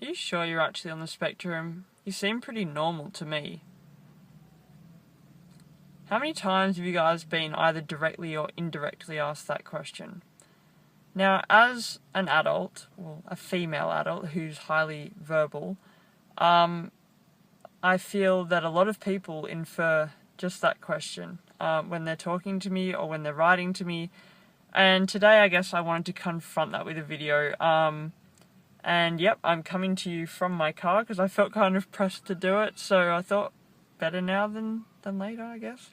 Are you sure you're actually on the spectrum? You seem pretty normal to me. How many times have you guys been either directly or indirectly asked that question? Now, as an adult, well, a female adult who's highly verbal, I feel that a lot of people infer just that question when they're talking to me or when they're writing to me. And today, I guess I wanted to confront that with a video. And yep, I'm coming to you from my car because I felt kind of pressed to do it. So I thought better now than later, I guess.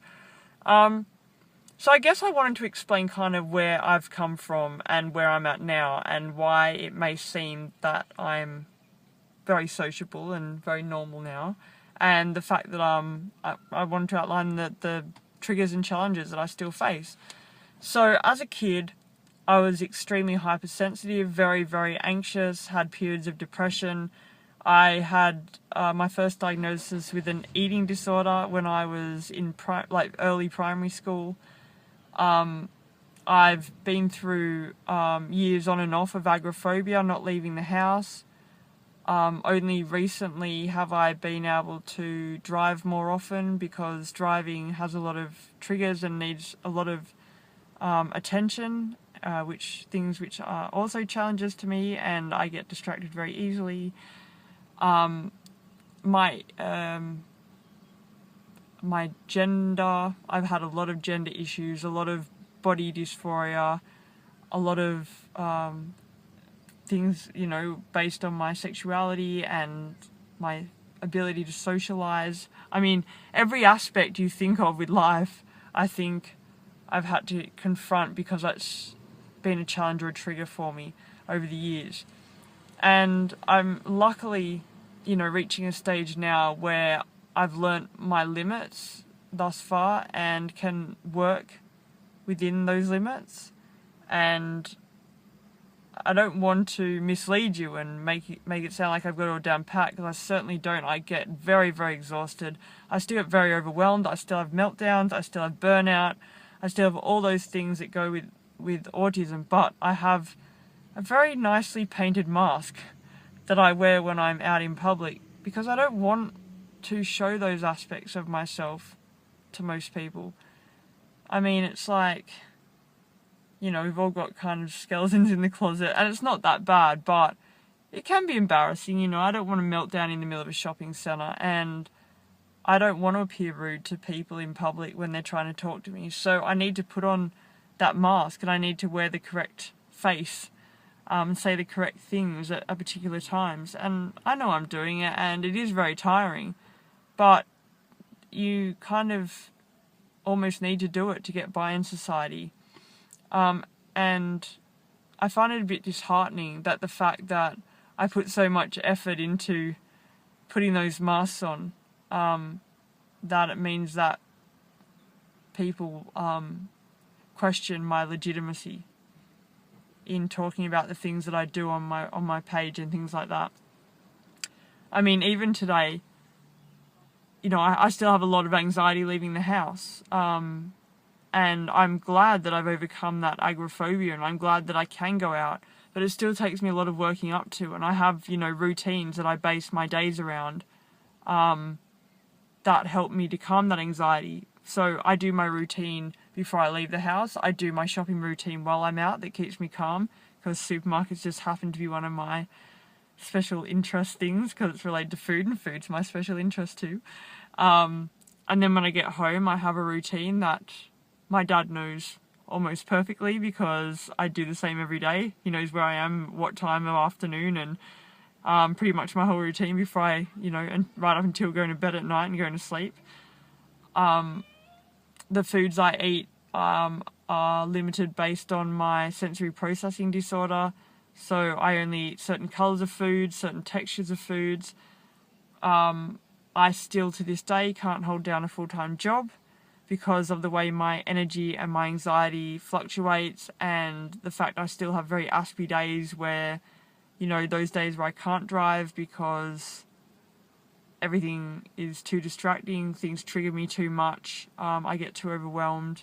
So I guess I wanted to explain kind of where I've come from and where I'm at now and why it may seem that I'm very sociable and very normal now, and the fact that I wanted to outline the triggers and challenges that I still face. So as a kid, I was extremely hypersensitive, very, very anxious, had periods of depression. I had my first diagnosis with an eating disorder when I was in early primary school. I've been through years on and off of agoraphobia, not leaving the house. Only recently have I been able to drive more often because driving has a lot of triggers and needs a lot of attention, which are also challenges to me, and I get distracted very easily. My gender, I've had a lot of gender issues, a lot of body dysphoria, a lot of things, based on my sexuality and my ability to socialize. I mean, every aspect you think of with life, I think I've had to confront because that's been a challenge or a trigger for me over the years. And I'm luckily, reaching a stage now where I've learnt my limits thus far and can work within those limits. And I don't want to mislead you and make it sound like I've got it all down pat, because I certainly don't. I get very, very exhausted. I still get very overwhelmed. I still have meltdowns. I still have burnout. I still have all those things that go with autism. But I have a very nicely painted mask that I wear when I'm out in public, because I don't want to show those aspects of myself to most people. I mean, it's like, we've all got kind of skeletons in the closet, and it's not that bad, but it can be embarrassing. I don't want to melt down in the middle of a shopping centre, and I don't want to appear rude to people in public when they're trying to talk to me. So I need to put on that mask, and I need to wear the correct face, say the correct things at particular times. And I know I'm doing it, and it is very tiring, but you kind of almost need to do it to get by in society. And I find it a bit disheartening that the fact that I put so much effort into putting those masks on, that it means that people question my legitimacy in talking about the things that I do on my page and things like that. I mean, even today, I still have a lot of anxiety leaving the house. And I'm glad that I've overcome that agoraphobia, and I'm glad that I can go out. But it still takes me a lot of working up to, and I have, routines that I base my days around that help me to calm that anxiety. So I do my routine before I leave the house. I do my shopping routine while I'm out that keeps me calm, because supermarkets just happen to be one of my special interest things, because it's related to food, and food's my special interest too. And then when I get home, I have a routine that my dad knows almost perfectly, because I do the same every day. He knows where I am, what time of afternoon, and pretty much my whole routine before I, and right up until going to bed at night and going to sleep. The foods I eat are limited based on my sensory processing disorder. So I only eat certain colours of foods, certain textures of foods. I still to this day can't hold down a full-time job because of the way my energy and my anxiety fluctuates, and the fact I still have very aspy days where, those days where I can't drive because everything is too distracting, things trigger me too much, I get too overwhelmed.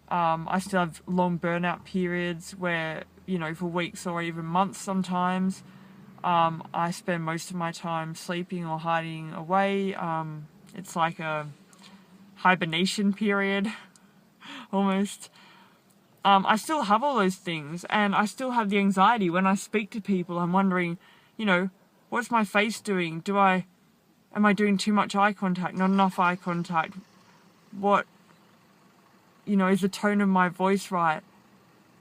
I still have long burnout periods where, for weeks or even months sometimes, I spend most of my time sleeping or hiding away. It's like a hibernation period, almost. I still have all those things, and I still have the anxiety when I speak to people. I'm wondering, what's my face doing? Am I doing too much eye contact, not enough eye contact? What, is the tone of my voice right?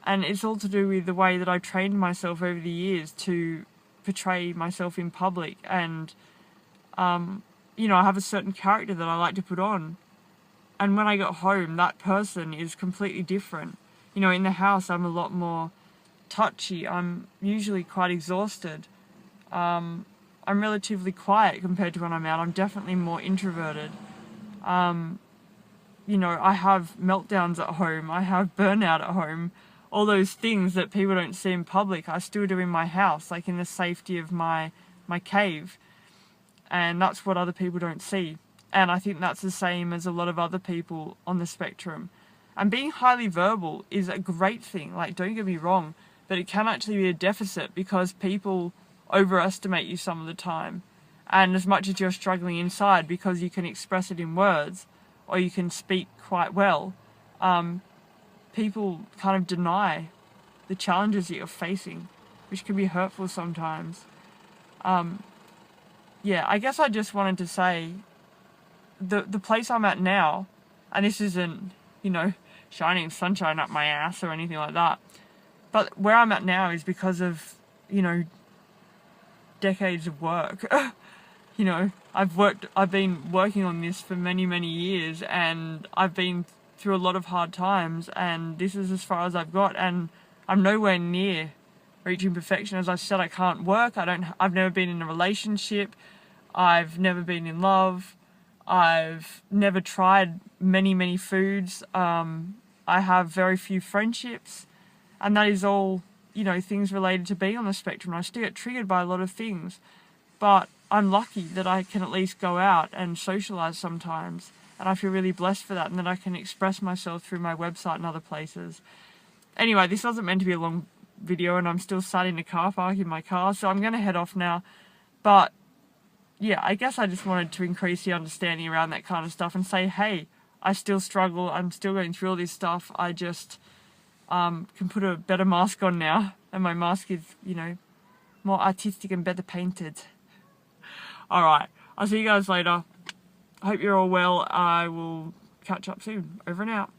And it's all to do with the way that I trained myself over the years to portray myself in public. And, I have a certain character that I like to put on. And when I get home, that person is completely different. In the house, I'm a lot more touchy. I'm usually quite exhausted. I'm relatively quiet compared to when I'm out. I'm definitely more introverted. I have meltdowns at home. I have burnout at home. All those things that people don't see in public, I still do in my house, like in the safety of my cave. And that's what other people don't see. And I think that's the same as a lot of other people on the spectrum. And being highly verbal is a great thing, like, don't get me wrong, but it can actually be a deficit because people overestimate you some of the time. And as much as you're struggling inside because you can express it in words or you can speak quite well, people kind of deny the challenges that you're facing, which can be hurtful sometimes. I guess I just wanted to say the place I'm at now, and this isn't, shining sunshine up my ass or anything like that, but where I'm at now is because of, decades of work. I've been working on this for many, many years, and I've been through a lot of hard times, and this is as far as I've got, and I'm nowhere near reaching perfection. As I said, I can't work. I've never been in a relationship. I've never been in love. I've never tried many, many foods. I have very few friendships, and that is all, things related to being on the spectrum. I still get triggered by a lot of things, but I'm lucky that I can at least go out and socialise sometimes, and I feel really blessed for that, and that I can express myself through my website and other places. Anyway, this wasn't meant to be a long video, and I'm still sat in a car park in my car, so I'm going to head off now. But yeah, I guess I just wanted to increase the understanding around that kind of stuff and say, hey, I still struggle, I'm still going through all this stuff, I just can put a better mask on now, and my mask is, more artistic and better painted. Alright, I'll see you guys later. I hope you're all well. I will catch up soon. Over and out.